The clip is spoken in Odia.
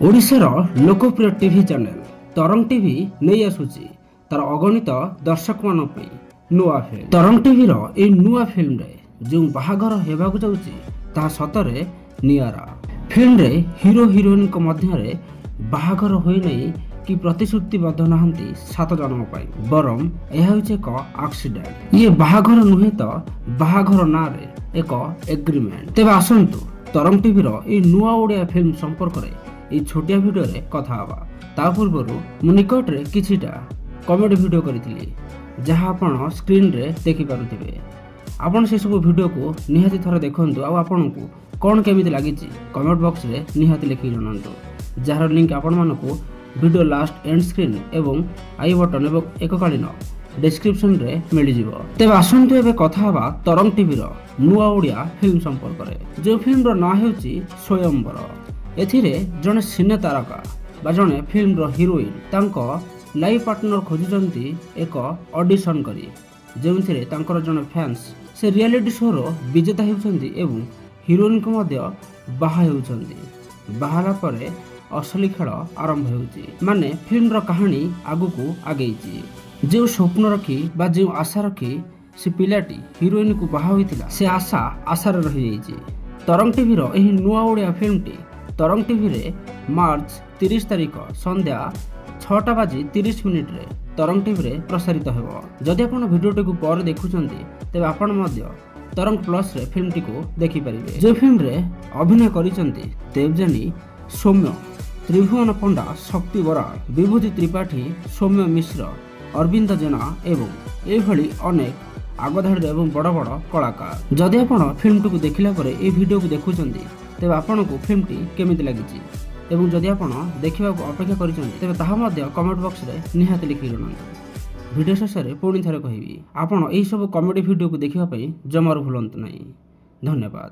ଓଡ଼ିଶାର ଲୋକପ୍ରିୟ ଟିଭି ଚ୍ୟାନେଲ ତରଙ୍ଗ ଟିଭି ନେଇ ଆସୁଛି ତାର ଅଗଣିତ ଦର୍ଶକମାନଙ୍କ ପାଇଁ ନୂଆ ଫିଲ୍ମ। ତରଙ୍ଗ ଟିଭିର ଏହି ନୂଆ ଫିଲ୍ମରେ ଯେଉଁ ବାହାଘର ହେବାକୁ ଯାଉଛି ତାହା ସତରେ ନିଆରା। ଫିଲ୍ମରେ ହିରୋ ହିରୋଇନଙ୍କ ମଧ୍ୟରେ ବାହାଘର ହୋଇନାହିଁ କି ପ୍ରତିଶ୍ରୁତିବଦ୍ଧ ନାହାନ୍ତି 7 ଜଣଙ୍କ ପାଇଁ, ବରଂ ଏହା ହେଉଛି ଏକ ଆକ୍ସିଡେଣ୍ଟ। ଇଏ ବାହାଘର ନୁହେଁ ତ ବାହାଘର ନାଁରେ ଏକ ଏଗ୍ରିମେଣ୍ଟ। ତେବେ ଆସନ୍ତୁ ତରଙ୍ଗ ଟିଭିର ଏହି ନୂଆ ଓଡ଼ିଆ ଫିଲ୍ମ ସମ୍ପର୍କରେ এই ଛୋଟିଆ ଭିଡ଼ିଓରେ କଥା ହେବା। ତା ପୂର୍ବରୁ ମୁଁ ନିକଟରେ କିଛିଟା କମେଡି ଭିଡ଼ିଓ କରିଥିଲି ଯାହା ଆପଣ ସ୍କ୍ରିନରେ ଦେଖିପାରୁଥିବେ। ଆପଣ ସେସବୁ ଭିଡ଼ିଓକୁ ନିହାତି ଥରେ ଦେଖନ୍ତୁ ଆଉ ଆପଣଙ୍କୁ କ'ଣ କେମିତି ଲାଗିଛି କମେଣ୍ଟ ବକ୍ସରେ ନିହାତି ଲେଖି ଜଣାନ୍ତୁ, ଯାହାର ଲିଙ୍କ ଆପଣମାନଙ୍କୁ ଭିଡ଼ିଓ ଲାଷ୍ଟ ଏଣ୍ଡ ସ୍କ୍ରିନ୍ ଏବଂ ଆଇ ବଟନ୍ ଏବଂ ଏକକାଳୀନ ଡେସ୍କ୍ରିପସନରେ ମିଳିଯିବ। ତେବେ ଆସନ୍ତୁ ଏବେ କଥା ହେବା ତରଙ୍ଗ ଟିଭିର ନୂଆ ଓଡ଼ିଆ ଫିଲ୍ମ ସମ୍ପର୍କରେ। ଯେଉଁ ଫିଲ୍ମର ନାଁ ହେଉଛି ସ୍ୱୟଂବର। ଏଥିରେ ଜଣେ ସିନେ ତାରକା ବା ଜଣେ ଫିଲ୍ମର ହିରୋଇନ୍ ତାଙ୍କ ଲାଇଫ୍ ପାର୍ଟନର ଖୋଜୁଛନ୍ତି ଏକ ଅଡିସନ୍ କରି, ଯେଉଁଥିରେ ତାଙ୍କର ଜଣେ ଫ୍ୟାନ୍ସ ସେ ରିଆଲିଟି ଶୋର ବିଜେତା ହେଉଛନ୍ତି ଏବଂ ହିରୋଇନ୍କୁ ମଧ୍ୟ ବାହା ହେଉଛନ୍ତି। ବାହା ହେଲା ପରେ ଅସଲି ଖେଳ ଆରମ୍ଭ ହେଉଛି, ମାନେ ଫିଲ୍ମର କାହାଣୀ ଆଗକୁ ଆଗେଇଛି। ଯେଉଁ ସ୍ୱପ୍ନ ରଖି ବା ଯେଉଁ ଆଶା ରଖି ସେ ପିଲାଟି ହିରୋଇନ୍କୁ ବାହା ହୋଇଥିଲା, ସେ ଆଶା ଆଶାରେ ରହିଯାଇଛି। ତରଙ୍ଗ ଟିଭିର ଏହି ନୂଆ ଓଡ଼ିଆ ଫିଲ୍ମଟି ତରଙ୍ଗ ଟିଭିରେ ମାର୍ଚ୍ଚ 30 ତାରିଖ ସନ୍ଧ୍ୟା 6:30 ତରଙ୍ଗ ଟିଭିରେ ପ୍ରସାରିତ ହେବ। ଯଦି ଆପଣ ଭିଡ଼ିଓଟିକୁ ପରେ ଦେଖୁଛନ୍ତି ତେବେ ଆପଣ ମଧ୍ୟ ତରଙ୍ଗ ପ୍ଲସରେ ଫିଲ୍ମଟିକୁ ଦେଖିପାରିବେ। ଯେଉଁ ଫିଲ୍ମରେ ଅଭିନୟ କରିଛନ୍ତି ଦେବଯାନୀ, ସୌମ୍ୟ, ତ୍ରିଭୁବନ ପଣ୍ଡା, ଶକ୍ତି ବରାଳ, ବିଭୂତି ତ୍ରିପାଠୀ, ସୌମ୍ୟ ମିଶ୍ର, ଅରବିନ୍ଦ ଜେନା ଏବଂ ଏଭଳି ଅନେକ ଆଗଧାଡ଼ିର ଏବଂ ବଡ଼ ବଡ଼ କଳାକାର। ଯଦି ଆପଣ ଫିଲ୍ମଟିକୁ ଦେଖିଲା ପରେ ଏହି ଭିଡ଼ିଓକୁ ଦେଖୁଛନ୍ତି ତେବେ ଆପଣଙ୍କୁ ଫିଲ୍ମଟି କେମିତି ଲାଗିଛି ଏବଂ ଯଦି ଆପଣ ଦେଖିବାକୁ ଅପେକ୍ଷା କରିଛନ୍ତି ତେବେ ତାହା ମଧ୍ୟ କମେଣ୍ଟ ବକ୍ସରେ ନିହାତି ଲେଖି ଜଣାନ୍ତୁ। ଭିଡ଼ିଓ ଶେଷରେ ପୁଣି ଥରେ କହିବି, ଆପଣ ଏହିସବୁ କମେଡ଼ି ଭିଡ଼ିଓକୁ ଦେଖିବା ପାଇଁ ଜମାରୁ ଭୁଲନ୍ତୁ ନାହିଁ। ଧନ୍ୟବାଦ।